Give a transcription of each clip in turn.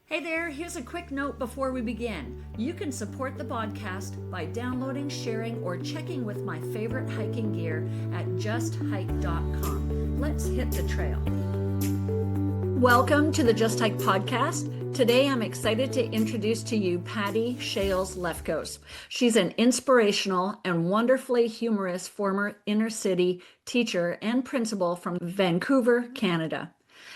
Hey there, here's a quick note before we begin. You can support the podcast by downloading, sharing, or checking with my favorite hiking gear at justhike.com. Let's hit the trail. Welcome to the Just Hike podcast. Today I'm excited to introduce to you Patti Shales Lefkos. She's an inspirational and wonderfully humorous former inner city teacher and principal from Vancouver, Canada.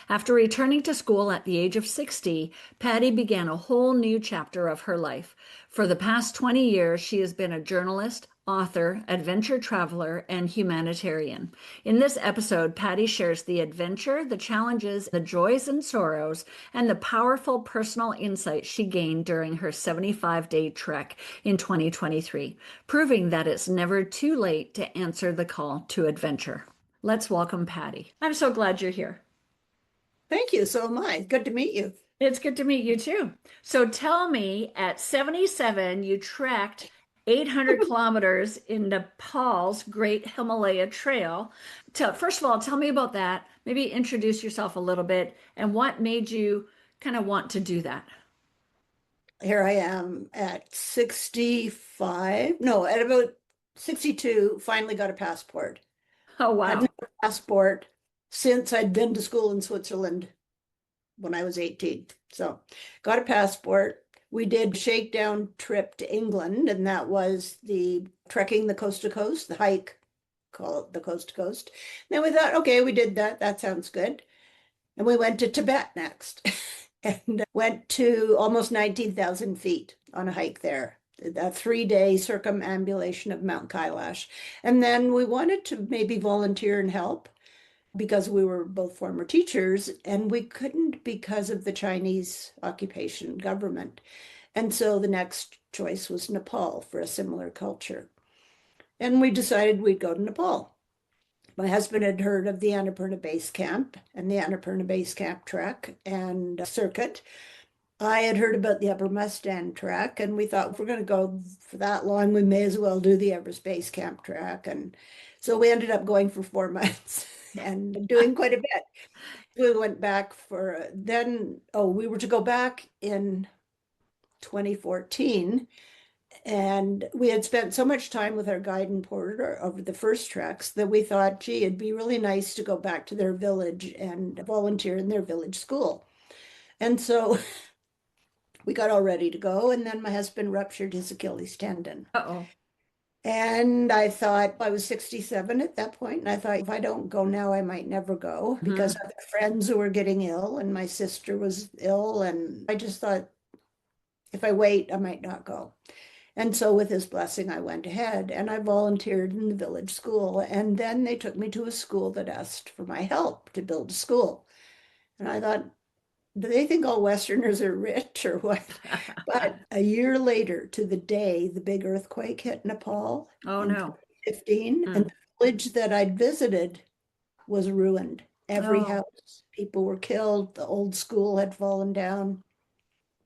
After returning to school at the age of 60, Patti began a whole new chapter of her life. For the past 20 years, she has been a journalist, author, adventure traveler, and humanitarian. In this episode, Patti shares the adventure, the challenges, the joys and sorrows, and the powerful personal insights she gained during her 75-day trek in 2023, proving that it's never too late to answer the call to adventure. Let's welcome Patti. I'm so glad you're here. Thank you. So am I. Good to meet you. It's good to meet you too. So tell me, at 77, you trekked 800 kilometers in Nepal's Great Himalaya Trail. First of all, tell me about that. Maybe introduce yourself a little bit and what made you kind of want to do that. Here I am at 65. No, at about 62, finally got a passport. Oh, Hadn't wow. had a passport since I'd been to school in Switzerland when I was 18. So got a passport. We did a shakedown trip to England, and that was the trekking the coast to coast, the hike, call it the coast to coast. Then we thought, okay, we did that. That sounds good. And we went to Tibet next and went to almost 19,000 feet on a hike there. A 3-day circumambulation of Mount Kailash. And then we wanted to maybe volunteer and help because we were both former teachers, and we couldn't because of the Chinese occupation government. And so the next choice was Nepal for a similar culture. And we decided we'd go to Nepal. My husband had heard of the Annapurna Base Camp and the Annapurna Base Camp trek and circuit. I had heard about the Upper Mustang trek, and we thought if we're going to go for that long, we may as well do the Everest Base Camp trek. And so we ended up going for 4 months and doing quite a bit. We went back we were to go back in 2014. And we had spent so much time with our guide and porter over the first treks that we thought, gee, it'd be really nice to go back to their village and volunteer in their village school. And so we got all ready to go. And then my husband ruptured his Achilles tendon. Uh-oh. And I thought I was 67 at that point, and I thought if I don't go now, I might never go because other friends who were getting ill, and my sister was ill, and I just thought if I wait, I might not go. And so with his blessing, I went ahead and I volunteered in the village school. And then they took me to a school that asked for my help to build a school. And I thought, do they think all Westerners are rich or what? But a year later, to the day, the big earthquake hit Nepal Oh, in no. 2015, and the village that I'd visited was ruined. Every Oh. house, people were killed. The old school had fallen down.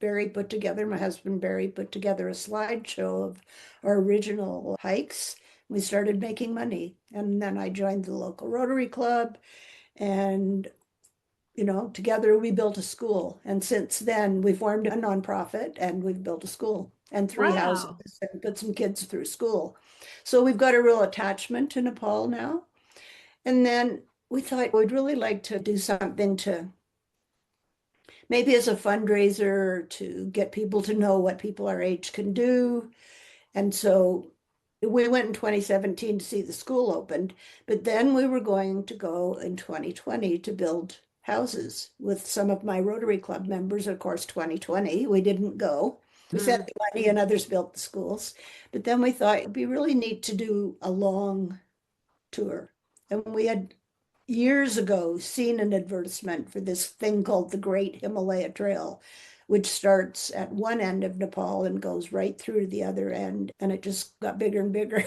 My husband Barry put together a slideshow of our original hikes. We started making money. And then I joined the local Rotary Club, and together we built a school. And since then, we formed a nonprofit and we've built a school and 3 houses Wow. and put some kids through school. So we've got a real attachment to Nepal now. And then we thought we'd really like to do something to maybe as a fundraiser to get people to know what people our age can do. And so we went in 2017 to see the school opened, but then we were going to go in 2020 to build houses with some of my Rotary Club members. Of course, 2020, we didn't go. We sent the money and others built the schools. But then we thought it'd be really neat to do a long tour. And we had years ago seen an advertisement for this thing called the Great Himalaya Trail, which starts at one end of Nepal and goes right through to the other end. And it just got bigger and bigger.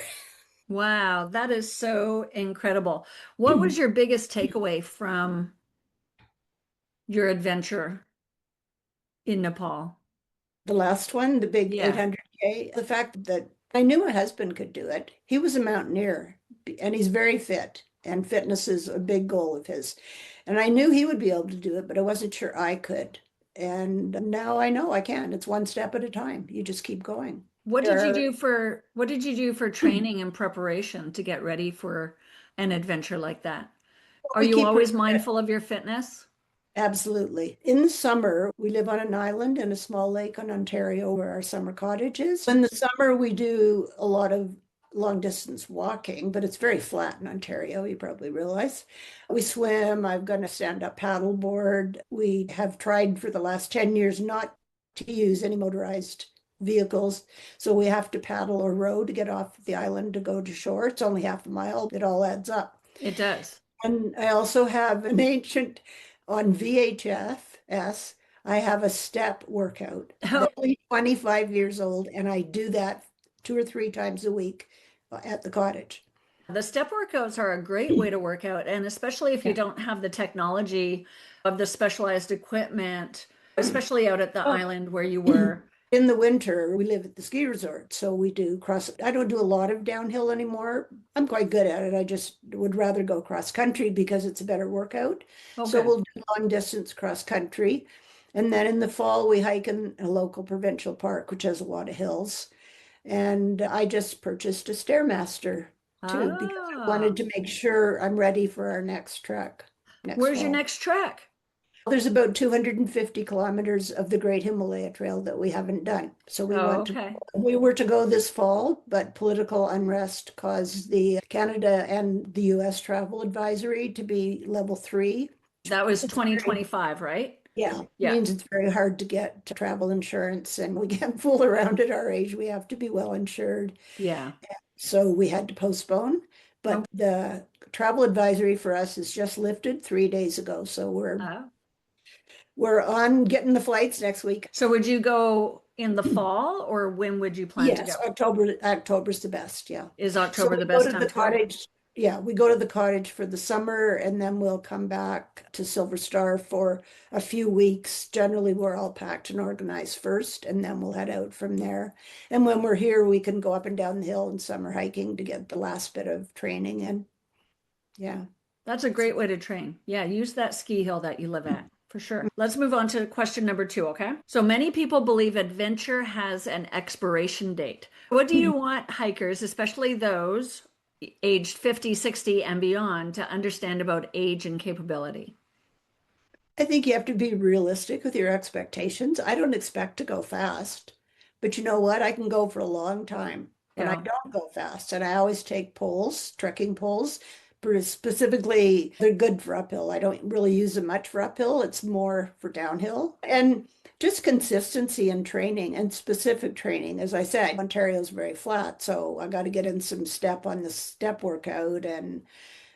Wow, that is so incredible. What was your biggest takeaway from your adventure in Nepal? The last one, the big Yeah. 800K, the fact that I knew my husband could do it. He was a mountaineer and he's very fit, and fitness is a big goal of his. And I knew he would be able to do it, but I wasn't sure I could. And now I know I can. It's one step at a time. You just keep going. What did you do for training and preparation to get ready for an adventure like that? Are We you keep always mindful of your fitness? Absolutely. In the summer, we live on an island in a small lake on Ontario where our summer cottage is. In the summer, we do a lot of long distance walking, but it's very flat in Ontario, you probably realize. We swim. I've got a stand-up paddleboard. We have tried for the last 10 years not to use any motorized vehicles. So we have to paddle or row to get off the island to go to shore. It's only half a mile. It all adds up. It does. And I also have an ancient on VHS. I have a step workout that's only 25 years old, and I do that 2 or 3 times a week at the cottage. The step workouts are a great way to work out, and especially if you Yeah. don't have the technology of the specialized equipment, especially out at the Oh, island where you were. in the winter, we live at the ski resort, so we do cross. I don't do a lot of downhill anymore. I'm quite good at it. I just would rather go cross country because it's a better workout. So Okay. we'll do long distance cross country. And then in the fall, we hike in a local provincial park, which has a lot of hills. And I just purchased a Stairmaster too, because I Ah, wanted to make sure I'm ready for our next trek next where's your fall. next trek? There's about 250 kilometers of the Great Himalaya Trail that we haven't done. So Oh, okay. we were to go this fall, but political unrest caused the Canada and the US travel advisory to be level 3. That was It's very, 2025, right? yeah, Yeah. means it's very hard to get travel insurance and we can't fool around at our age. We have to be well insured. Yeah. So we had to postpone. Oh, But the travel advisory for us is just lifted 3 days ago. So oh. we're on getting the flights next week. So would you go in the fall or when would you plan to Yes, go? October's the best, yeah. Is So October we the go best to time the to go? cottage, yeah, we go to the cottage for the summer and then we'll come back to Silver Star for a few weeks. Generally, we're all packed and organized first, and then we'll head out from there. And when we're here, we can go up and down the hill in summer hiking to get the last bit of training in. Yeah. That's a great way to train. Yeah, use that ski hill that you live at for sure. Let's move on to question number 2, okay? So many people believe adventure has an expiration date. What do you want hikers, especially those aged 50, 60, and beyond, to understand about age and capability? I think you have to be realistic with your expectations. I don't expect to go fast, but you know what? I can go for a long time, but I Yeah. don't go fast. And I always take poles, trekking poles. Specifically, they're good for uphill. I don't really use them much for uphill. It's more for downhill. And just consistency in training and specific training. As I said, Ontario's very flat, so I got to get in some step on the step workout and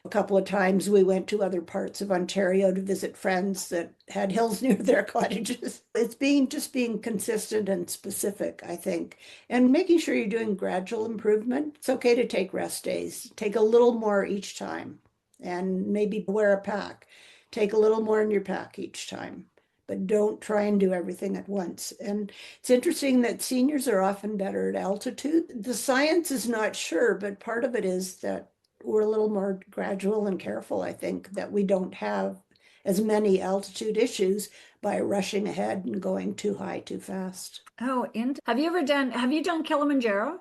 a couple of times we went to other parts of Ontario to visit friends that had hills near their cottages. It's being consistent and specific, I think, and making sure you're doing gradual improvement. It's okay to take rest days. Take a little more each time and maybe wear a pack. Take a little more in your pack each time. But don't try and do everything at once. And it's interesting that seniors are often better at altitude. The science is not sure, but part of it is that we're a little more gradual and careful, I think, that we don't have as many altitude issues by rushing ahead and going too high too fast. Oh, and have you done Kilimanjaro?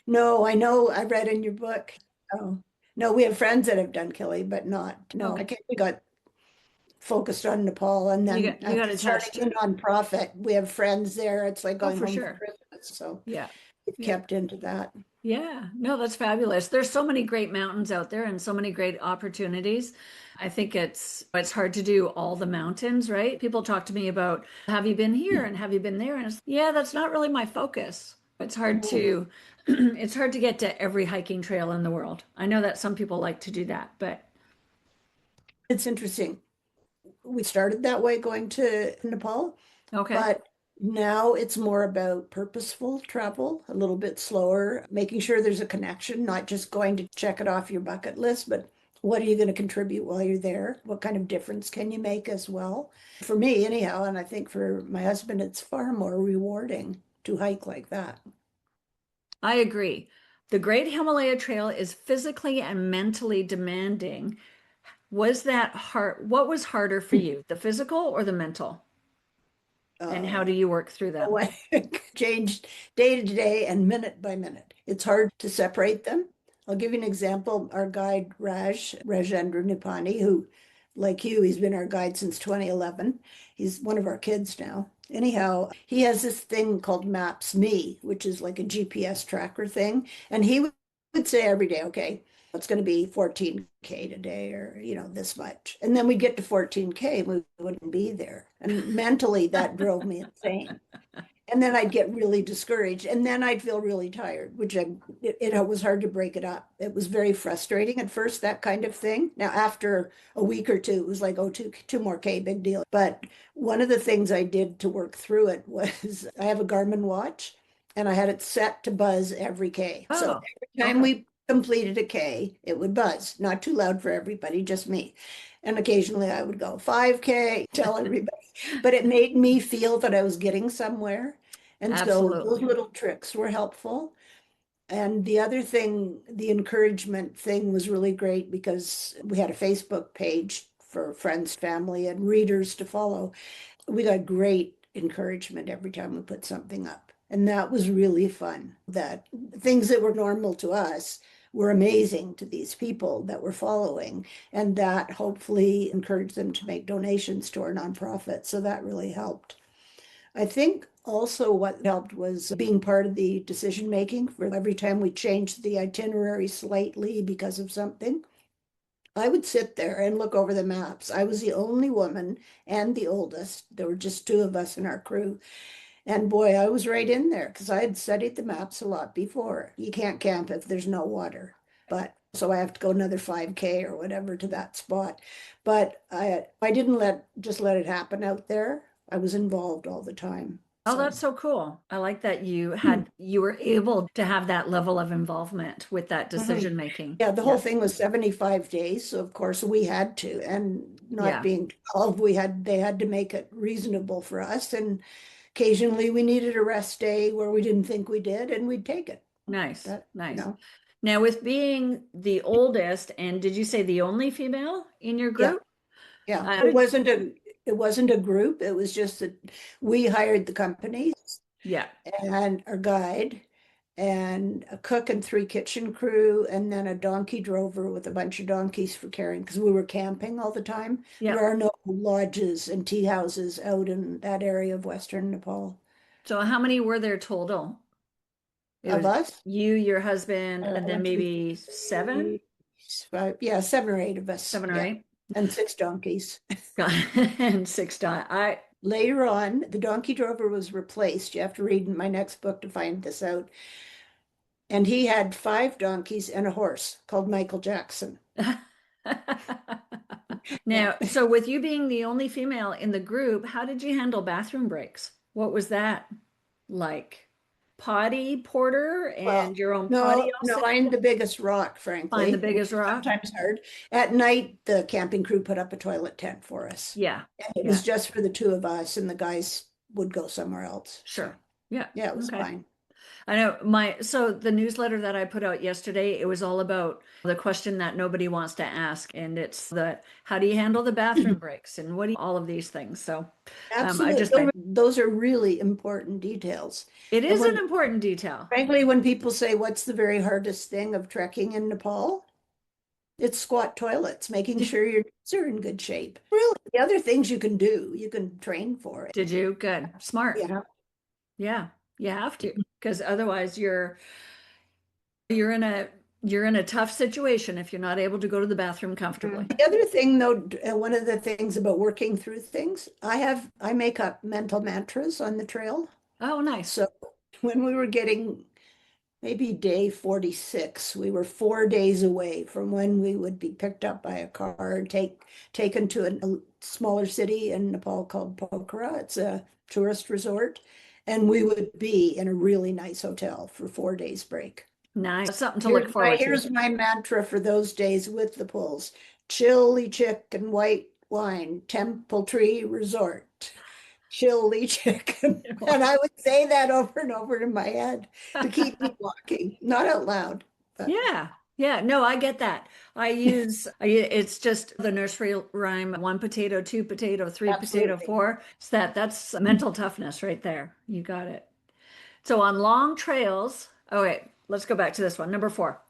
No, I know I read in your book. Oh, no, we have friends that have done Kili, but not. No, I Oh, can't. We got focused on Nepal, and then you got after starting attached. the nonprofit, we have friends there. It's like Oh, going for home for sure. Christmas, so Yeah. we've Yeah. kept into that. Yeah, no, that's fabulous. There's so many great mountains out there and so many great opportunities. I think it's hard to do all the mountains, right? People talk to me about, have you been here and have you been there? And yeah, that's not really my focus. It's hard to it's hard to get to every hiking trail in the world. I know that some people like to do that, but It's interesting. We started that way going to Nepal. okay. But now it's more about purposeful travel, a little bit slower, making sure there's a connection, not just going to check it off your bucket list, but what are you going to contribute while you're there? What kind of difference can you make as well? For me, anyhow, and I think for my husband, it's far more rewarding to hike like that. I agree. The Great Himalaya Trail is physically and mentally demanding. Was that hard? What was harder for you, the physical or the mental? And how do you work through them? I changed day to day and minute by minute. It's hard to separate them. I'll give you an example. Our guide, Rajendra Nipani, who, like you, he's been our guide since 2011. He's one of our kids now. Anyhow, he has this thing called Maps Me, which is like a GPS tracker thing. And he would say every day, okay, it's going to be 14K today, or this much. And then we'd get to 14K and we wouldn't be there. And mentally that drove me insane. And then I'd get really discouraged, and then I'd feel really tired, it was hard to break it up. It was very frustrating at first, that kind of thing. Now, after a week or two, it was like, oh, two more K, big deal. But one of the things I did to work through it was I have a Garmin watch, and I had it set to buzz every K. So Oh, every time okay. we completed a K, it would buzz, not too loud for everybody, just me. And occasionally I would go 5K, tell everybody, but it made me feel that I was getting somewhere. And so those Absolutely. little tricks were helpful. And the other thing, the encouragement thing was really great because we had a Facebook page for friends, family, and readers to follow. We got great encouragement every time we put something up. And that was really fun. That things that were normal to us were amazing to these people that were following. And that hopefully encouraged them to make donations to our nonprofit. So that really helped. I think also what helped was being part of the decision making for every time we changed the itinerary slightly because of something. I would sit there and look over the maps. I was the only woman and the oldest. There were just two of us in our crew. And boy, I was right in there because I had studied the maps a lot before. You can't camp if there's no water. But so I have to go another 5K or whatever to that spot. But I didn't just let it happen out there. I was involved all the time. Oh, So that's so cool. I like that you were able to have that level of involvement with that Mhm. decision making. Yeah, the whole Yeah. thing was 75 days. So of course we had to, and not Yeah. being 12, they had to make it reasonable for us. And occasionally we needed a rest day where we didn't think we did, and we'd take it. Nice. That, you Nice. know, Now, with being the oldest, and did you say the only female in your yeah, group? yeah. How did, It wasn't a group. It was just that we hired the company yeah. and our guide and a cook and three kitchen crew, and then a donkey drover with a bunch of donkeys for carrying because we were camping all the time. There Yep. are no lodges and tea houses out in that area of Western Nepal. So how many were there total? It Of was us, you, your husband, and then 1, 2, maybe seven, 3, 5, yeah, 7 or 8 of us, seven or yeah, eight. and 6 donkeys. And six die. Later on, the donkey drover was replaced. You have to read my next book to find this out. And he had 5 donkeys and a horse called Michael Jackson. Yeah. Now, so with you being the only female in the group, how did you handle bathroom breaks? What was that like? Potty porter Well, and your own potty no, all no, set? find the biggest rock, Find the frankly, which biggest is rock? sometimes hard. At night, the camping crew put up a toilet tent for us. Yeah. And it was Yeah. just for the two of us, and the guys would go somewhere else. So, Sure. Yeah. yeah, it was Okay. fine. I know so the newsletter that I put out yesterday, it was all about the question that nobody wants to ask. And it's the how do you handle the bathroom breaks and what do you, all of these things. So I Absolutely. just think Those are really important details. it And is an important detail. frankly, when people say, what's the very hardest thing of trekking in Nepal? It's squat toilets, making sure your knees are in good shape. Really, the other things you can do, you can train for it. Did you? Good. Smart. Yeah. Yeah. You have to, because otherwise you're in a you're in a tough situation if you're not able to go to the bathroom comfortably. The other thing, though, one of the things about working through things, I make up mental mantras on the trail. Oh, nice. So when we were getting maybe day 46, we were 4 days away from when we would be picked up by a car and taken to a smaller city in Nepal called Pokhara. It's a tourist resort. And we would be in a really nice hotel for 4 days break. Nice. Something to look forward to. Here's my mantra for those days with the pulls. Chili chicken, white wine, Temple Tree Resort. Chili chicken. And I would say that over and over in my head to keep me walking, not out loud, but Yeah. Yeah, no, I get that. It's just the nursery rhyme, one potato, two potato, three potato, Absolutely. four. It's that's mental toughness right there. You got it. So on long trails, oh wait, let's go back to this one. Number four.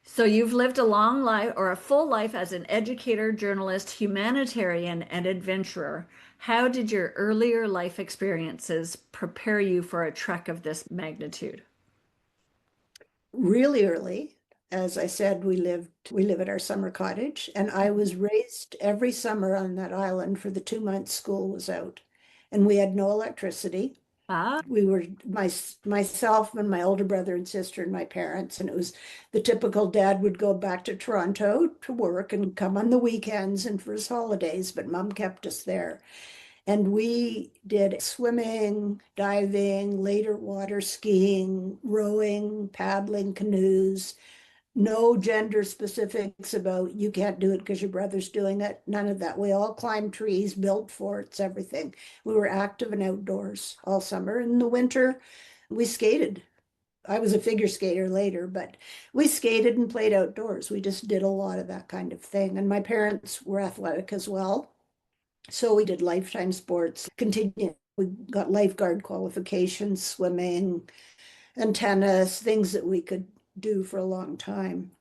So you've lived a long life or a full life as an educator, journalist, humanitarian, and adventurer. How did your earlier life experiences prepare you for a trek of this magnitude? Really early. As I said, we live at our summer cottage, and I was raised every summer on that island for the 2 months school was out. And we had no electricity. Ah, We were myself and my older brother and sister and my parents, and it was the typical dad would go back to Toronto to work and come on the weekends and for his holidays, but mom kept us there. And we did swimming, diving, later water skiing, rowing, paddling canoes. No gender specifics about you can't do it because your brother's doing it. None of that. We all climbed trees, built forts, everything. We were active and outdoors all summer. In the winter, we skated. I was a figure skater later, but we skated and played outdoors. We just did a lot of that kind of thing. And my parents were athletic as well. So we did lifetime sports, continued. We got lifeguard qualifications, swimming and tennis, things that we could do for a long time.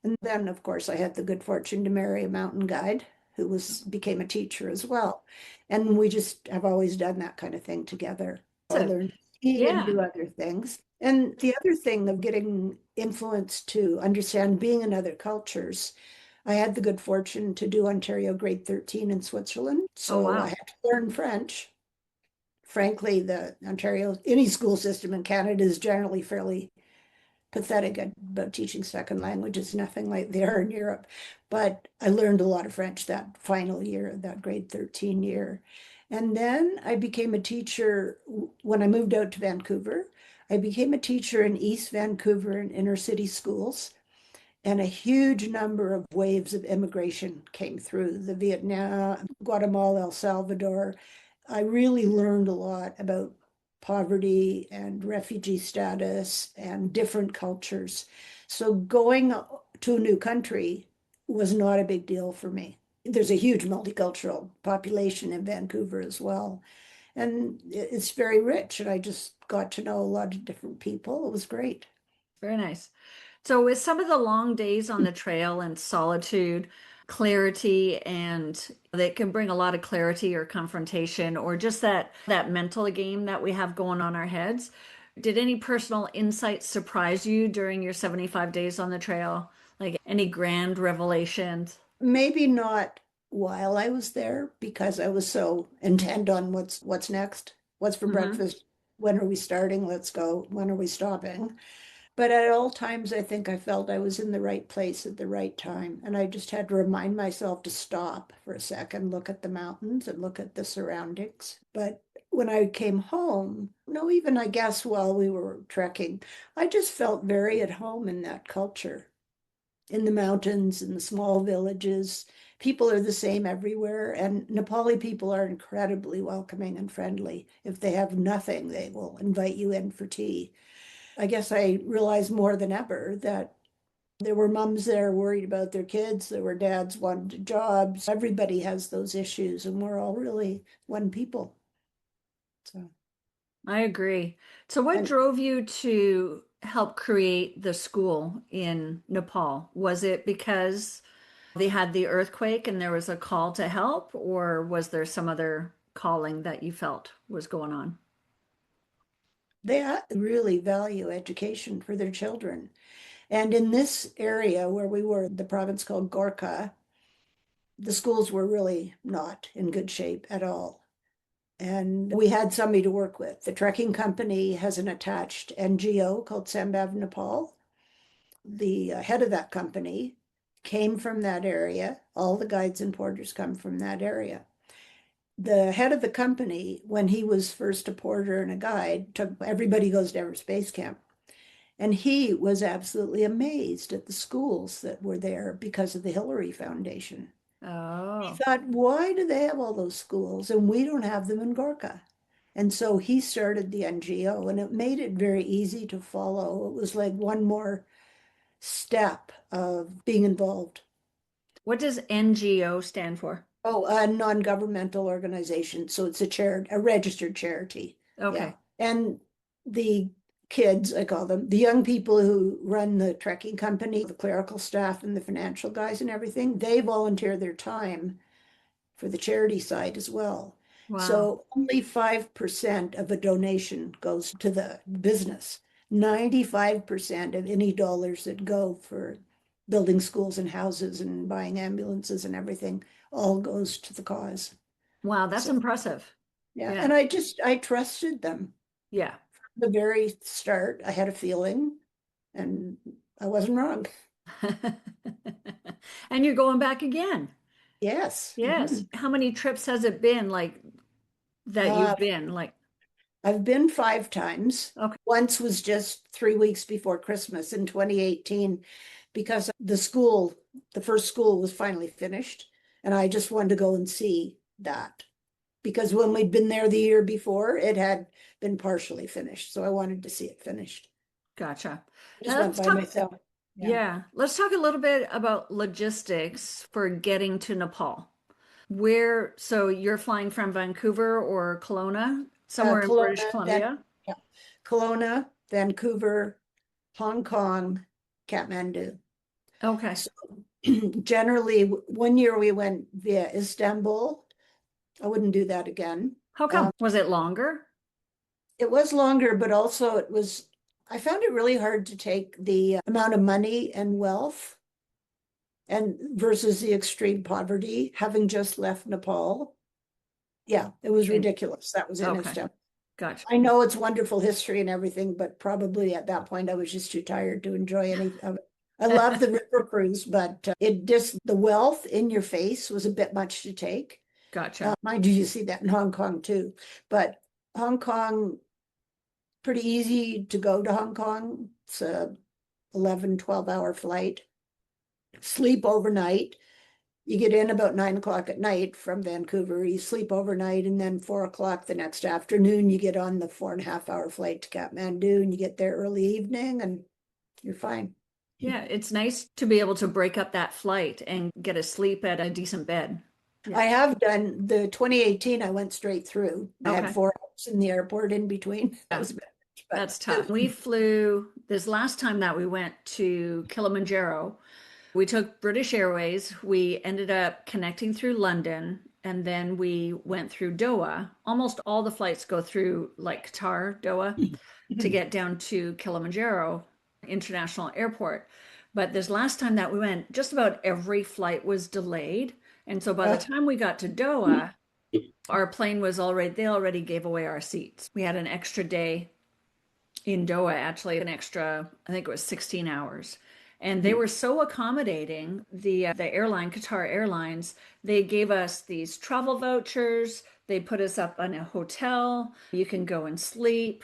And then, of course, I had the good fortune to marry a mountain guide who became a teacher as well. And we just have always done that kind of thing together. I so learned to ski and yeah, do other things. And the other thing of getting influence to understand being in other cultures, I had the good fortune to do Ontario grade 13 in Switzerland. oh So I wow, had to learn French. Frankly, the Ontario, any school system in Canada is generally fairly pathetic about teaching second languages, nothing like they are in Europe. But I learned a lot of French that final year, that grade 13 year. And then I became a teacher when I moved out to Vancouver. I became a teacher in East Vancouver in inner city schools. And a huge number of waves of immigration came through the Vietnam, Guatemala, El Salvador. I really learned a lot about poverty and refugee status and different cultures. So going to a new country was not a big deal for me. There's a huge multicultural population in Vancouver as well. And it's very rich. And I just got to know a lot of different people. It was great. very nice. So with some of the long days on the trail and solitude, clarity and that can bring a lot of clarity or confrontation or just that mental game that we have going on our heads. Did any personal insights surprise you during your 75 days on the trail? Like any grand revelations? Maybe not while I was there because I was so intent on what's next, what's for Hmm. breakfast, when are we starting, let's go, when are we stopping. But at all times, I think I felt I was in the right place at the right time. And I just had to remind myself to stop for a second, look at the mountains and look at the surroundings. But when I came home, no, even I guess while we were trekking, I just felt very at home in that culture, in the mountains, in the small villages. People are the same everywhere, and Nepali people are incredibly welcoming and friendly. If they have nothing, they will invite you in for tea. I guess I realized more than ever that there were moms there worried about their kids, there were dads wanted jobs. Everybody has those issues, and we're all really one people. So, I agree. So what and drove you to help create the school in Nepal? Was it because they had the earthquake and there was a call to help, or was there some other calling that you felt was going on? they really value education for their children. And in this area where we were, the province called Gorkha, the schools were really not in good shape at all. And we had somebody to work with. The trekking company has an attached NGO called Sambhav Nepal. The head of that company came from that area. All the guides and porters come from that area. The head of the company, when he was first a porter and a guide, took everybody goes to Everest Base Camp. And he was absolutely amazed at the schools that were there because of the Hillary Foundation. He Oh, thought, why do they have all those schools and we don't have them in Gorkha? And so he started the NGO and it made it very easy to follow. It was like one more step of being involved. What does NGO stand for? Oh, a non-governmental organization. So it's a registered charity. Yeah. Okay. And the kids, I call them, the young people who run the trekking company, the clerical staff and the financial guys and everything, they volunteer their time for the charity side as well. Wow. So only 5% of a donation goes to the business. 95% of any dollars that go for building schools and houses and buying ambulances and everything all goes to the cause. Wow, that's So impressive. yeah, Yeah. and I trusted them Yeah. from the very start. I had a feeling and I wasn't wrong. And you're going back again. Yes. Yes. Mhm. How many trips has it been like that Uh, you've been? Like, I've been 5 times. okay, Once was just 3 weeks before Christmas in 2018 because the first school was finally finished. And I just wanted to go and see that because when we'd been there the year before, it had been partially finished. So I wanted to see it finished. gotcha. I just Now went let's by talk, myself. Yeah. yeah, let's talk a little bit about logistics for getting to Nepal. Where, so you're flying from Vancouver or Kelowna, somewhere in British Kelowna, then Columbia? yeah. Kelowna, Vancouver, Hong Kong, Kathmandu. Okay. So generally, one year we went via Istanbul. I wouldn't do that again. How come? Was it longer? It was longer, but also I found it really hard to take the amount of money and wealth and versus the extreme poverty, having just left Nepal. Yeah, it was In, ridiculous. That was in okay, Istanbul. gotcha. I know it's wonderful history and everything, but probably at that point I was just too tired to enjoy any of it. I love the river cruise, but it just, the wealth in your face was a bit much to take. Gotcha. Mind you, you see that in Hong Kong too. But Hong Kong, pretty easy to go to Hong Kong. It's a 11, 12-hour flight. Sleep overnight. You get in about 9 o'clock at night from Vancouver. You sleep overnight, and then 4 o'clock the next afternoon, you get on the 4.5-hour flight to Kathmandu, and you get there early evening, and you're fine. Yeah, it's nice to be able to break up that flight and get a sleep at a decent bed. I Yeah. have done the 2018, I went straight through. I had Okay. 4 hours in the airport in between. That Yeah, was a bit much, that's but tough. We flew this last time that we went to Kilimanjaro. We took British Airways. We ended up connecting through London and then we went through Doha. Almost all the flights go through like Qatar, Doha, to get down to Kilimanjaro International Airport. But this last time that we went, just about every flight was delayed. And so by the uh, time we got to Doha, our plane was already, they already gave away our seats. We had an extra day in Doha, actually, an extra, I think it was 16 hours. And they were so accommodating, the airline, Qatar Airlines, they gave us these travel vouchers. They put us up in a hotel. You can go and sleep.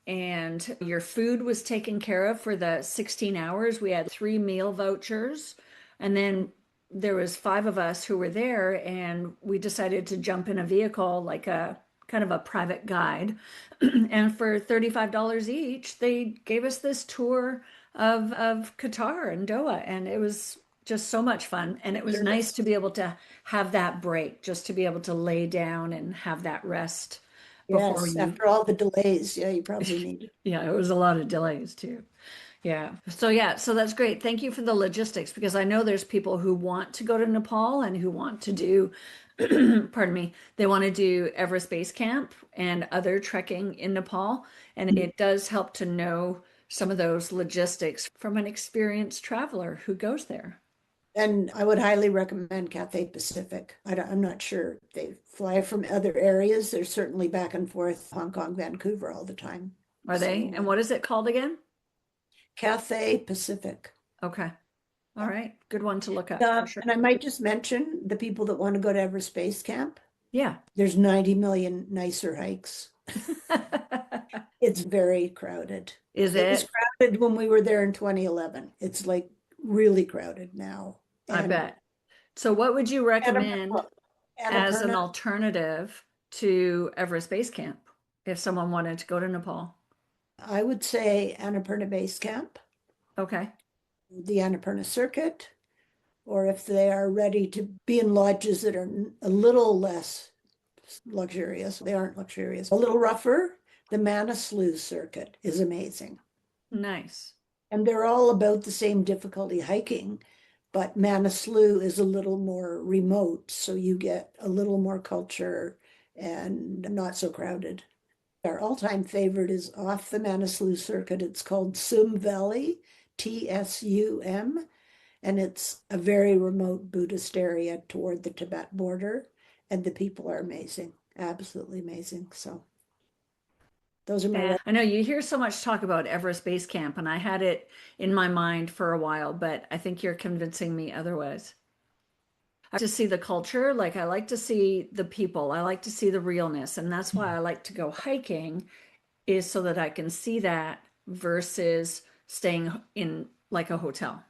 And your food was taken care of for the 16 hours. We had 3 meal vouchers. And then there was 5 of us who were there, and we decided to jump in a vehicle, like a kind of a private guide. And for $35 each, they gave us this tour of Qatar and Doha, and it was just so much fun. And it was nice service. to be able to have that break, just to be able to lay down and have that rest before Yes, you. after all the delays, yeah, you probably need it. Yeah, it was a lot of delays too. Yeah. So yeah, so that's great. Thank you for the logistics because I know there's people who want to go to Nepal and who want to do, pardon me, they want to do Everest Base Camp and other trekking in Nepal. And it does help to know some of those logistics from an experienced traveler who goes there. And I would highly recommend Cathay Pacific. I'm not sure. They fly from other areas. They're certainly back and forth Hong Kong, Vancouver all the time. Are they? So And what is it called again? Cathay Pacific. Okay. All Yeah. right. Good one to look up for sure. And I might just mention the people that want to go to Everest Base Camp. Yeah. There's 90 million nicer hikes. It's very crowded. Is It was it? crowded when we were there in 2011. It's like really crowded now. I And bet. So what would you recommend Annapurna, as an Annapurna, alternative to Everest Base Camp if someone wanted to go to Nepal? I would say Annapurna Base Camp. Okay. the Annapurna Circuit, or if they are ready to be in lodges that are a little less luxurious, they aren't luxurious, a little rougher, the Manaslu Circuit is amazing. Nice. And they're all about the same difficulty hiking, but Manaslu is a little more remote, so you get a little more culture and not so crowded. Our all-time favorite is off the Manaslu Circuit. It's called Sum Valley, Tsum, and it's a very remote Buddhist area toward the Tibet border, and the people are amazing, absolutely amazing. So those are my And I know you hear so much talk about Everest Base Camp, and I had it in my mind for a while, but I think you're convincing me otherwise. I like to see the culture, like I like to see the people, I like to see the realness, and that's why I like to go hiking, is so that I can see that versus staying in like a hotel,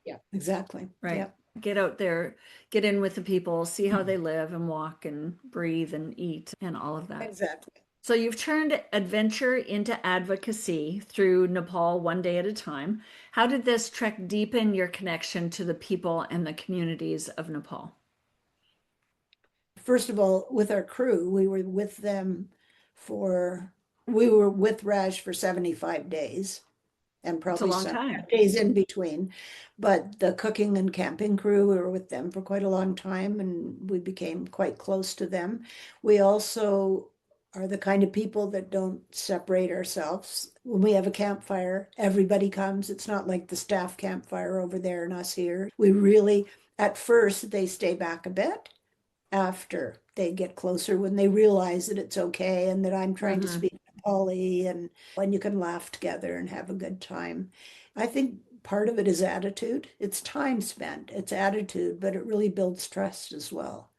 yeah, exactly. right? Yeah, Get out there, get in with the people, see how they live and walk and breathe and eat and all of that. exactly. So you've turned adventure into advocacy through Nepal one day at a time. How did this trek deepen your connection to the people and the communities of Nepal? First of all, with our crew, for, we were with Raj for 75 days and It's a probably long some time. days in between. But the cooking and camping crew, we were with them for quite a long time and we became quite close to them. We also are the kind of people that don't separate ourselves. When we have a campfire, everybody comes. It's not like the staff campfire over there and us here. We really, at first, they stay back a bit after they get closer when they realize that it's okay and that I'm trying to Hmm. speak to Polly and when you can laugh together and have a good time. I think part of it is attitude. It's time spent, it's attitude, but it really builds trust as well.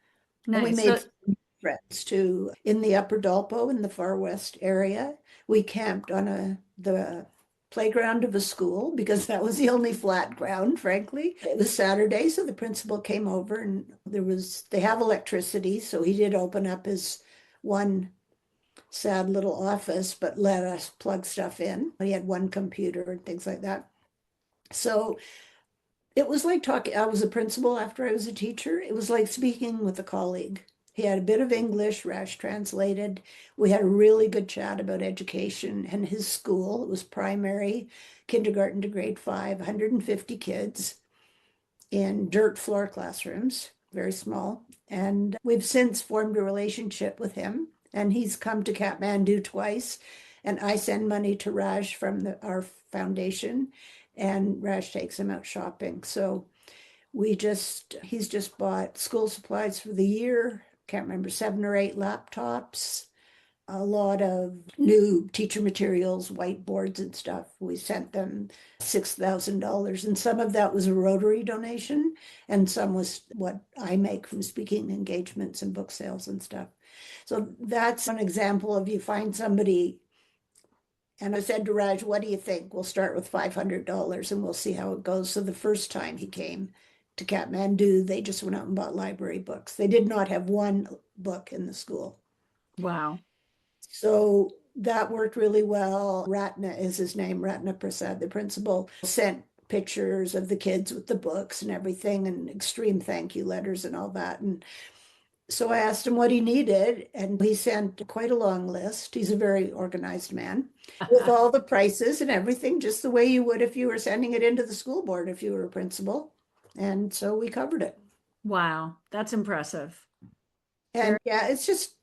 And we Nice. made So, some friends too in the Upper Dalpo in the far west area. We camped on the playground of a school because that was the only flat ground, frankly. It was Saturday, so the principal came over and they have electricity, so he did open up his one sad little office, but let us plug stuff in. He had one computer and things like that. So it was like talking, I was a principal after I was a teacher. It was like speaking with a colleague. He had a bit of English, Rash translated. We had a really good chat about education and his school. It was primary, kindergarten to grade 5, 150 kids in dirt floor classrooms, very small. And we've since formed a relationship with him. And he's come to Kathmandu twice. And I send money to Raj from our foundation, and Raj takes him out shopping. So he's just bought school supplies for the year. Can't remember, 7 or 8 laptops, a lot of new teacher materials, whiteboards and stuff. We sent them $6,000, and some of that was a Rotary donation, and some was what I make from speaking engagements and book sales and stuff. So that's an example of you find somebody. And I said to Raj, what do you think? We'll start with $500 and we'll see how it goes. So the first time he came to Kathmandu, they just went out and bought library books. They did not have one book in the school. wow. So that worked really well. Ratna is his name, Ratna Prasad, the principal, sent pictures of the kids with the books and everything and extreme thank you letters and all that. And so I asked him what he needed, and he sent quite a long list. He's a very organized man with all the prices and everything, just the way you would if you were sending it into the school board if you were a principal. And so we covered it. Wow. That's impressive. And Very, yeah, it's just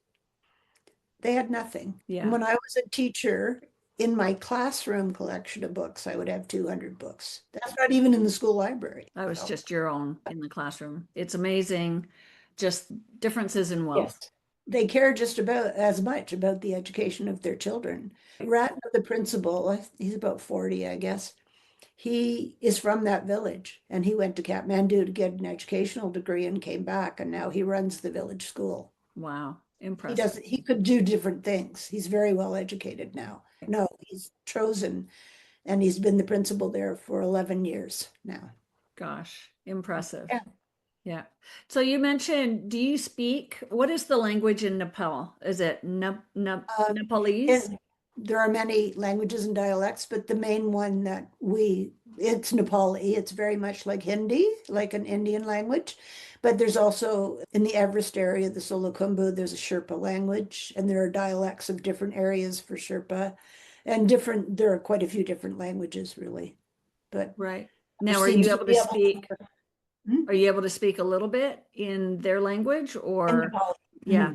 they had nothing. And yeah. when I was a teacher, in my classroom collection of books, I would have 200 books. That's not even in the school library. That was So, just your own in the classroom. It's amazing, just differences in yes. wealth. They care just about as much about the education of their children. Ratna, the principal, he's about 40, I guess. He is from that village and he went to Kathmandu to get an educational degree and came back, and now he runs the village school. Wow. He Impressive. does he could do different things. He's very well educated now. No, he's chosen and he's been the principal there for 11 years now. Gosh, impressive. Yeah. Yeah. So you mentioned, do you speak, what is the language in Nepal? Is it Um, Nepalese? and there are many languages and dialects, but the main one that we It's Nepali. It's very much like Hindi, like an Indian language. But there's also in the Everest area, the Solukhumbu, there's a Sherpa language, and there are dialects of different areas for Sherpa, and different. There are quite a few different languages, really. But Right. there Now, are you seems to able to be a speak? Hmm? Are you able to speak a little bit in their language In or? Nepali. Yeah.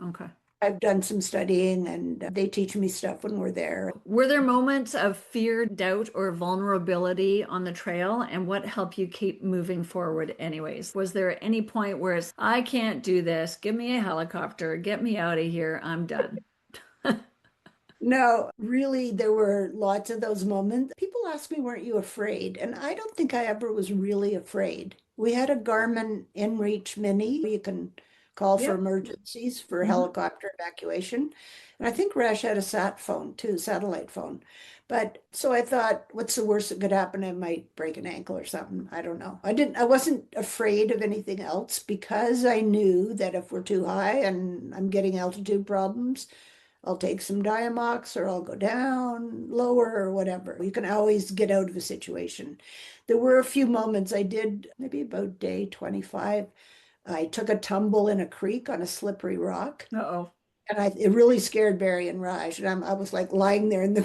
Mhm. Okay. I've done some studying, and they teach me stuff when we're there. Were there moments of fear, doubt, or vulnerability on the trail? And what helped you keep moving forward anyways? Was there any point where it's, I can't do this. Give me a helicopter. Get me out of here. I'm done. No, really, there were lots of those moments. People ask me, weren't you afraid? And I don't think I ever was really afraid. We had a Garmin InReach Mini. You can call for Yep. emergencies for Hmm. helicopter evacuation. And I think Rash had a sat phone too, satellite phone. But so I thought, what's the worst that could happen? I might break an ankle or something. I don't know. I wasn't afraid of anything else because I knew that if we're too high and I'm getting altitude problems, I'll take some Diamox or I'll go down lower or whatever. You can always get out of a situation. There were a few moments I did, maybe about day 25. I took a tumble in a creek on a slippery rock, Uh-oh. and it really scared Barry and Raj. And I was like lying there in the,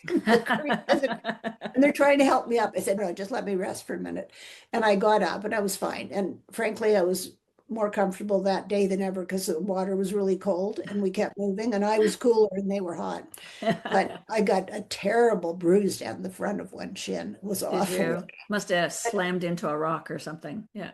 in the creek and they're trying to help me up. I said, no, just let me rest for a minute. And I got up and I was fine. And frankly, I was more comfortable that day than ever because the water was really cold and we kept moving and I was cooler and they were hot. But I got a terrible bruise down the front of one shin. It was Did awful. you? Must have slammed into a rock or something. Yeah.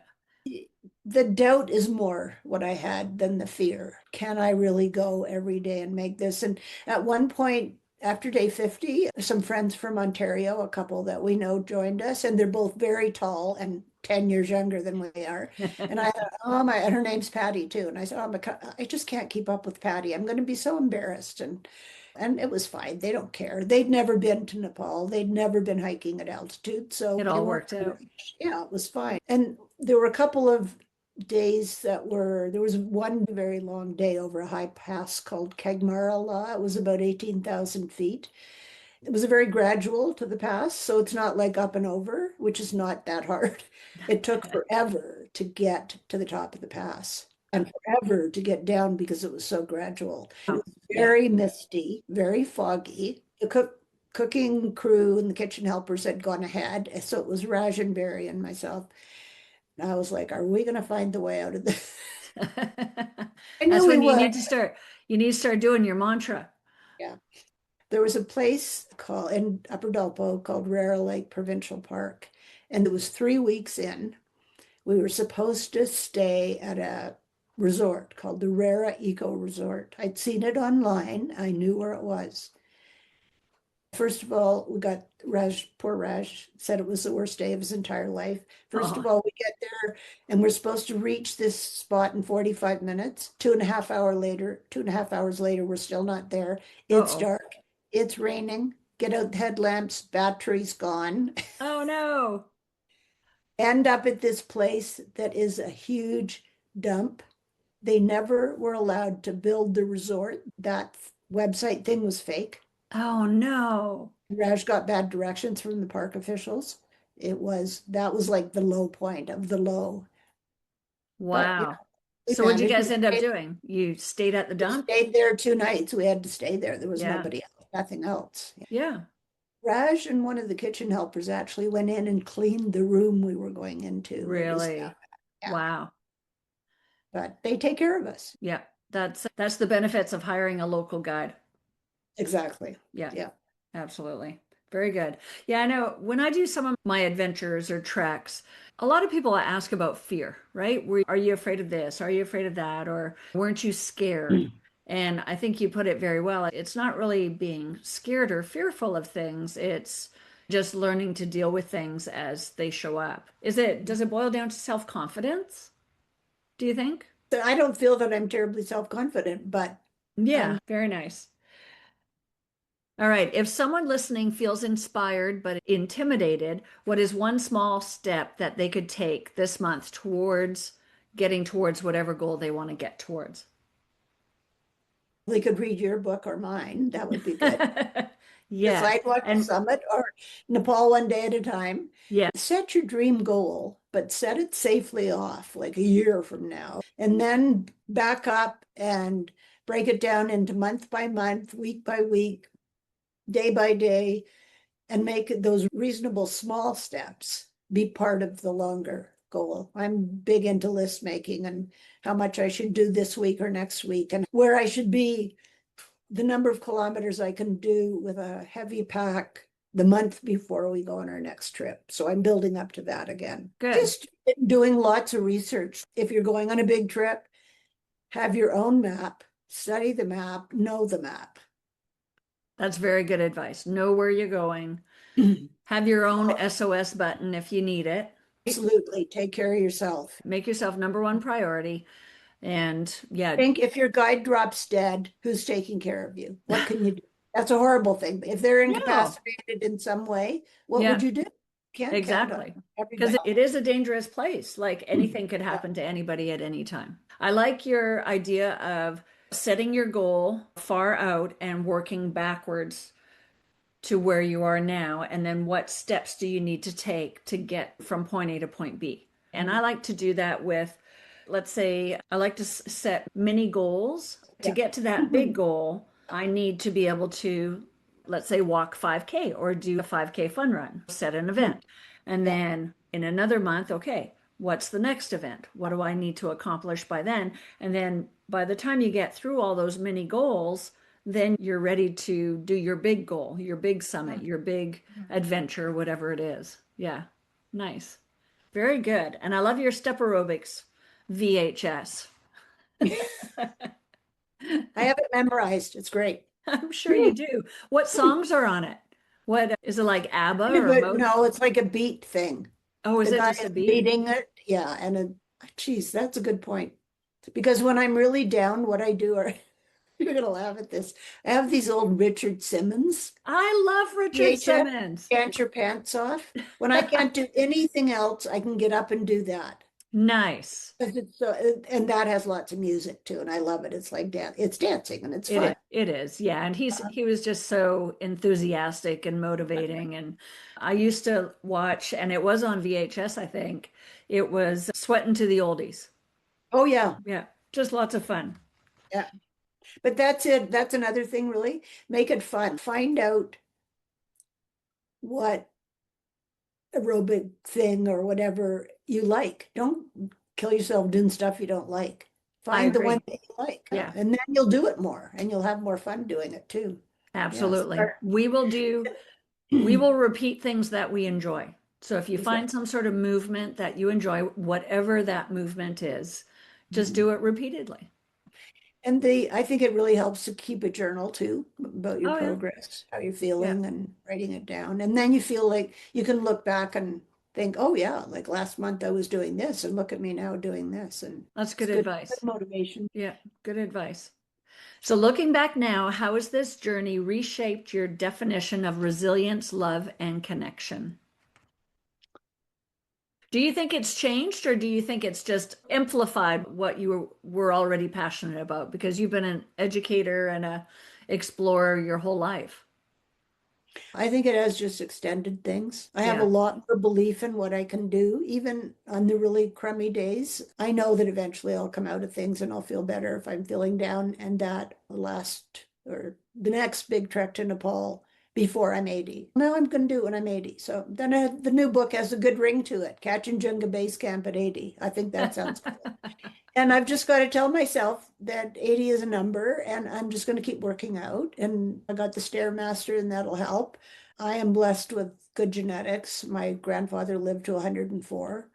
The doubt is more what I had than the fear. Can I really go every day and make this? And at one point, after day 50, some friends from Ontario, a couple that we know, joined us, and they're both very tall and 10 years younger than we are. And I thought, oh my, and her name's Patty too. And I said, oh my, I just can't keep up with Patty. I'm going to be so embarrassed. And it was fine. They don't care. They'd never been to Nepal. They'd never been hiking at altitude. So It they all weren't worked out. worried. Yeah, it was fine. And there were a couple of days there was one very long day over a high pass called Kegmarala. It was about 18,000 feet. It was a very gradual to the pass, so it's not like up and over, which is not that hard. It took forever to get to the top of the pass and forever to get down because it was so gradual. It Oh, was yeah. very misty, very foggy. The cooking crew and the kitchen helpers had gone ahead, so it was Raj and Barry and myself. And I was like, are we going to find the way out of this? I knew That's we when would. you need to start doing your mantra. Yeah. There was a place called in Upper Dalpo called Rara Lake Provincial Park. And it was 3 weeks in. We were supposed to stay at a resort called the Rara Eco Resort. I'd seen it online. I knew where it was. First of all, we got Raj, poor Raj, said it was the worst day of his entire life. First of Oh, all, we get there and we're supposed to reach this spot in 45 minutes. 2.5 hours later, we're still not there. It's oh. dark, it's raining. Get out the headlamps, battery's gone. Oh no. End up at this place that is a huge dump. They never were allowed to build the resort. That website thing was fake. Oh no. Raj got bad directions from the park officials. That was like the low point of the low. But Wow. we So what'd you managed. guys end up doing? You stayed at the We dump? stayed there 2 nights. We had to stay there. There was Yeah. nobody else, nothing else. Yeah. Raj and one of the kitchen helpers actually went in and cleaned the room we were going into. It was, Really? yeah, Wow. but they take care of us. Yeah. That's the benefits of hiring a local guide. Exactly. Yeah. Yeah. Absolutely. Very good. Yeah, I know when I do some of my adventures or treks, a lot of people ask about fear, right? Are you afraid of this? Are you afraid of that? Or weren't you scared? And I think you put it very well. It's not really being scared or fearful of things. It's just learning to deal with things as they show up. Does it boil down to self-confidence? Do you think? So I don't feel that I'm terribly self-confident, but Yeah, I'm very nice. All right. If someone listening feels inspired but intimidated, what is one small step that they could take this month towards getting towards whatever goal they want to get towards? they could read your book or mine. That would be good. the Yes. sidewalk to And summit or Nepal one day at a time. yeah, Set your dream goal, but set it safely off like a year from now, and then back up and break it down into month by month, week by week, day by day, and make those reasonable small steps be part of the longer goal. I'm big into list making and how much I should do this week or next week and where I should be, the number of kilometers I can do with a heavy pack the month before we go on our next trip. So I'm building up to that again. good. Just doing lots of research. If you're going on a big trip, have your own map, study the map, know the map. That's very good advice. Know where you're going. Have your own SOS button if you need it. Absolutely. Take care of yourself. Make yourself number one priority. And yeah, Think if your guide drops dead, who's taking care of you? What can you do? That's a horrible thing. If they're no, incapacitated in some way, what would yeah, you do? Can't count on exactly. Because everybody. it is a dangerous place. Like anything could Yeah. happen to anybody at any time. I like your idea of setting your goal far out and working backwards to where you are now, and then what steps do you need to take to get from point A to point B. And I like to do that with, let's say, I like to set mini goals. To Yeah. get to that big goal, I need to be able to, let's say, walk 5K or do a 5K fun run, set an event. And Yeah. then in another month, okay, what's the next event? What do I need to accomplish by then? And then by the time you get through all those mini goals, then you're ready to do your big goal, your big summit, your big adventure, whatever it is. Yeah, nice. Very good. And I love your step aerobics VHS. I have it memorized. It's great. I'm sure you do. What songs are on it? What is it, like ABBA or But Mo? no, it's like a beat thing. Oh, is The it guy just a is beat? leading it. Yeah. Geez, that's a good point. Because when I'm really down, what I do are, you're gonna laugh at this. I have these old Richard Simmons I love Richard VHS, Simmons. Get Your Pants Off. When I can't do anything else, I can get up and do that. Nice. 'Cause it's so, and that has lots of music too, and I love it. It's like it's dancing and it's It is. fun. It is. Yeah. And he was just so enthusiastic and motivating. And I used to watch, and it was on VHS, I think. It was Sweating to the Oldies. Oh yeah, Yeah. Just lots of fun. yeah. But that's it. That's another thing, really. Make it fun. Find out what aerobic thing or whatever you like. Don't kill yourself doing stuff you don't like. I Find the one agree. that you like, Yeah, and then you'll do it more, and you'll have more fun doing it too. Yes. absolutely. We will repeat things that we enjoy. So if you find Exactly. some sort of movement that you enjoy, whatever that movement is, just do it repeatedly. And I think it really helps to keep a journal too about your Oh, yeah. progress, how you're Yeah. feeling and writing it down. And then you feel like you can look back and think, oh yeah, like last month I was doing this and look at me now doing this. And That's it's good good advice. motivation. Yeah, good advice. So, looking back now, how has this journey reshaped your definition of resilience, love, and connection? Do you think it's changed, or do you think it's just amplified what you were already passionate about because you've been an educator and a explorer your whole life? I think it has just extended things. I have a Yeah, lot more belief in what I can do, even on the really crummy days. I know that eventually I'll come out of things and I'll feel better if I'm feeling down, and that last or the next big trek to Nepal before I'm 80. Now I'm going to do it when I'm 80. So then the new book has a good ring to it. Kachinjunga Base Camp at 80. I think that sounds cool. And I've just got to tell myself that 80 is a number and I'm just going to keep working out. And I got the Stairmaster and that'll help. I am blessed with good genetics. My grandfather lived to 104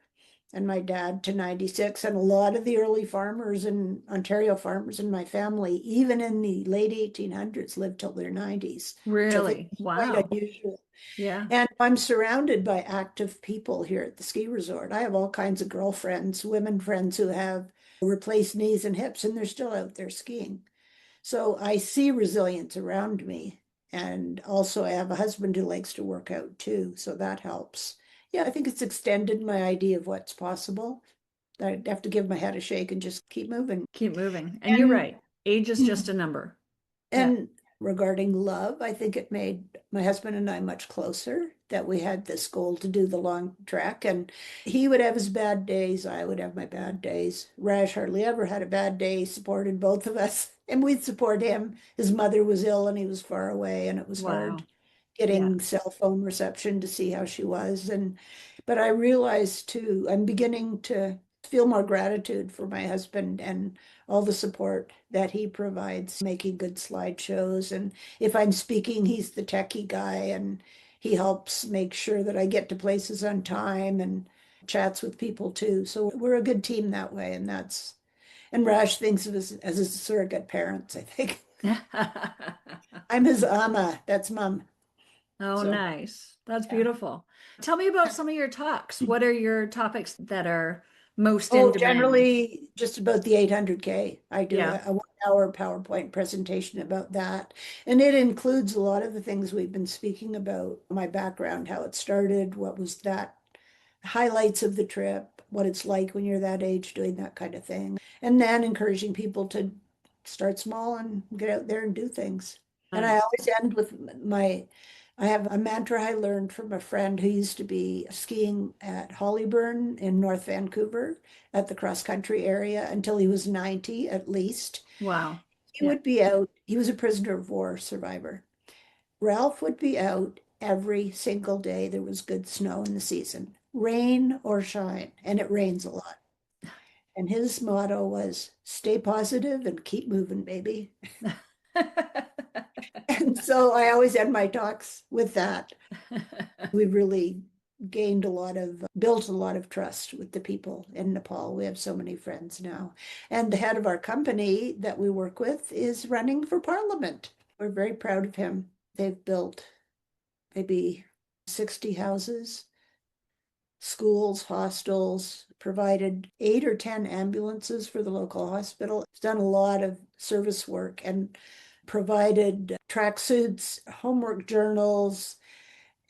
and my dad to 96. And a lot of the early farmers in Ontario, farmers in my family, even in the late 1800s, lived till their 90s, which I think really? is quite Wow. unusual. Yeah, And I'm surrounded by active people here at the ski resort. I have all kinds of girlfriends, women friends who have replaced knees and hips, and they're still out there skiing. So I see resilience around me. And also, I have a husband who likes to work out too. So that helps. Yeah, I think it's extended my idea of what's possible. I have to give my head a shake and just keep moving. keep moving. And you're And right. Age is just a number. Yeah. and regarding love. I think it made my husband and I much closer that we had this goal to do the long trek. And he would have his bad days. I would have my bad days. Raj hardly ever had a bad day. He supported both of us and we'd support him. His mother was ill and he was far away, and it was hard Wow. Yeah. getting cell phone reception to see how she was. But I realized too, I'm beginning to feel more gratitude for my husband and all the support that he provides, making good slideshows. And if I'm speaking, he's the techie guy and he helps make sure that I get to places on time and chats with people too. So we're a good team that way. And Raj thinks of us as his surrogate parents, I think. I'm his ama, that's mom. Oh, So nice. That's yeah. beautiful. Tell me about some of your talks. What are your topics that are most in Oh, demand? generally just about the 800K. I do Yeah. a 1 hour PowerPoint presentation about that. And it includes a lot of the things we've been speaking about, my background, how it started, what was that, highlights of the trip, what it's like when you're that age doing that kind of thing. And then encouraging people to start small and get out there and do things. And I Nice. always end with I have a mantra I learned from a friend who used to be skiing at Hollyburn in North Vancouver at the cross country area until he was 90 at least. Wow. He Yeah. would be out, he was a prisoner of war survivor. Ralph would be out every single day there was good snow in the season, rain or shine, and it rains a lot. And his motto was stay positive and keep moving, baby. And so I always end my talks with that. We really built a lot of trust with the people in Nepal. We have so many friends now. And the head of our company that we work with is running for parliament. We're very proud of him. They've built maybe 60 houses, schools, hostels, provided 8 or 10 ambulances for the local hospital. It's done a lot of service work and provided tracksuits, homework journals,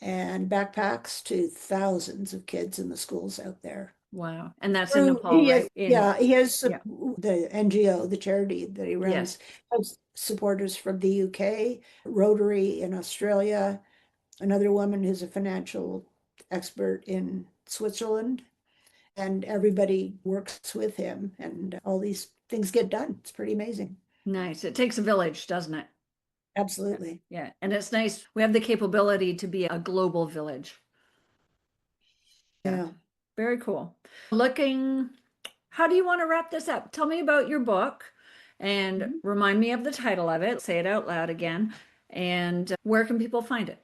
and backpacks to thousands of kids in the schools out there. Wow. And that's in Through Nepal, right? yeah, he has Yeah. the NGO, the charity that he Yes. runs, has supporters from the UK, Rotary in Australia, another woman who's a financial expert in Switzerland, and everybody works with him, and all these things get done. It's pretty amazing. Nice. It takes a village, doesn't it? Absolutely. Yeah. And it's nice. We have the capability to be a global village. Yeah. Yeah. Very cool. How do you want to wrap this up? Tell me about your book and Mhm. remind me of the title of it. Say it out loud again. And where can people find it?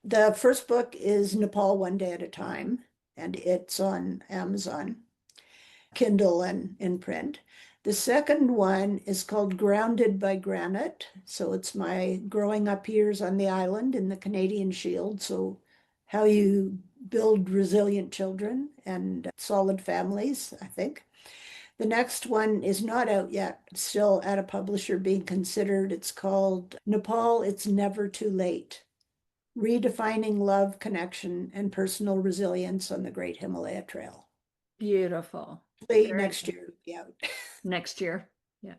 The first book is Nepal One Day at a Time, and it's on Amazon, Kindle, and in print. The second one is called Grounded by Granite. So it's my growing up years on the island in the Canadian Shield. So, how you build resilient children and solid families, I think. The next one is not out yet, still at a publisher being considered. It's called Nepal, It's Never Too Late. Redefining Love, Connection, and Personal Resilience on the Great Himalaya Trail. Beautiful. Hopefully Very next cool. year, yeah. Next year. Yeah.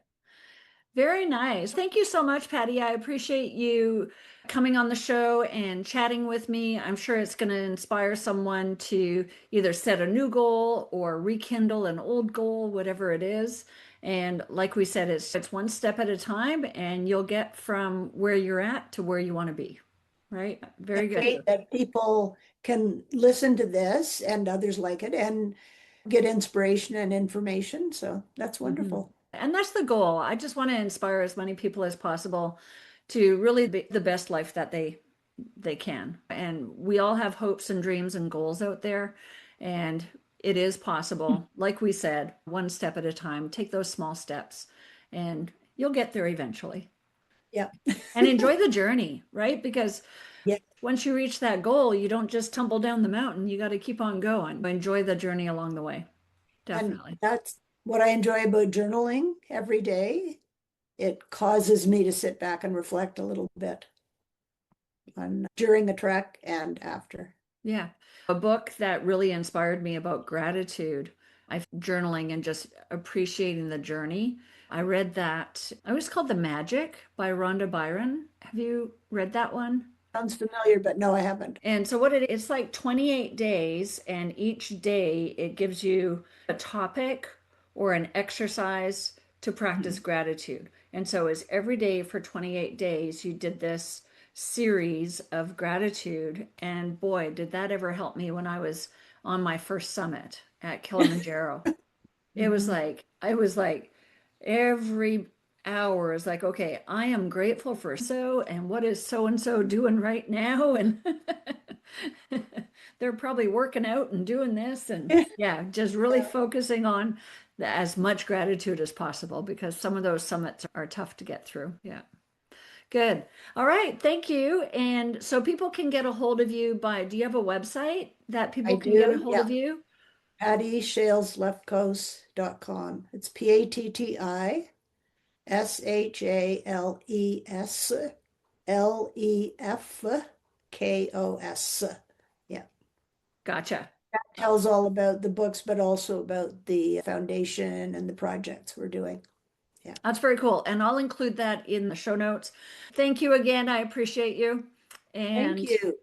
Very nice. Thank you so much, Patty. I appreciate you coming on the show and chatting with me. I'm sure it's going to inspire someone to either set a new goal or rekindle an old goal, whatever it is. And like we said, it's one step at a time, and you'll get from where you're at to where you want to be. Right? Very good. Great that people can listen to this and others like it and get inspiration and information. So that's Mhm. wonderful. And that's the goal. I just want to inspire as many people as possible to really be the best life that they can. And we all have hopes and dreams and goals out there, and it is possible. Like we said, one step at a time. Take those small steps, and you'll get there eventually. Yeah. And enjoy the journey, right? Because Yeah. once you reach that goal, you don't just tumble down the mountain. You got to keep on going. Enjoy the journey along the way. And Definitely. that's what I enjoy about journaling every day. It causes me to sit back and reflect a little bit on during the trek and after. Yeah. A book that really inspired me about gratitude, I journaling and just appreciating the journey I read that. It was called The Magic by Rhonda Byron. Have you read that one? Sounds familiar, but no, I haven't. And so it's like 28 days, and each day it gives you a topic or an exercise to practice Mhm. gratitude. And so it's every day for 28 days you did this series of gratitude. And boy, did that ever help me when I was on my first summit at Kilimanjaro. Mhm. I was like every hour is like, okay, I am grateful for so and what is so and so doing right now? And they're probably working out and doing this. And yeah, just really Yeah, focusing on as much gratitude as possible because some of those summits are tough to get through. Yeah. Good. All right. Thank you. And so people can get a hold of you do you have a website that I people can get a do. hold Yeah. of you? PattiShalesLefkos.com. It's PattiShalesLefkos. Yeah. Gotcha. Tells all about the books, but also about the foundation and the projects we're doing. Yeah. That's very cool. And I'll include that in the show notes. Thank you again. I appreciate you. Thank And you.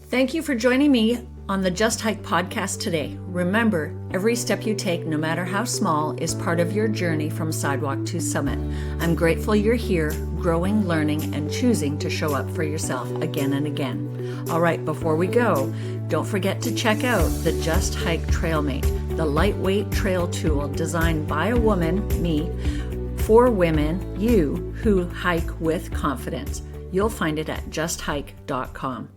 thank you for joining me on the Just Hike podcast today. Remember, every step you take, no matter how small, is part of your journey from sidewalk to summit. I'm grateful you're here, growing, learning, and choosing to show up for yourself again and again. All right, before we go, don't forget to check out the Just Hike TrailMate, the lightweight trail tool designed by a woman, me, for women, you, who hike with confidence. You'll find it at justhike.com.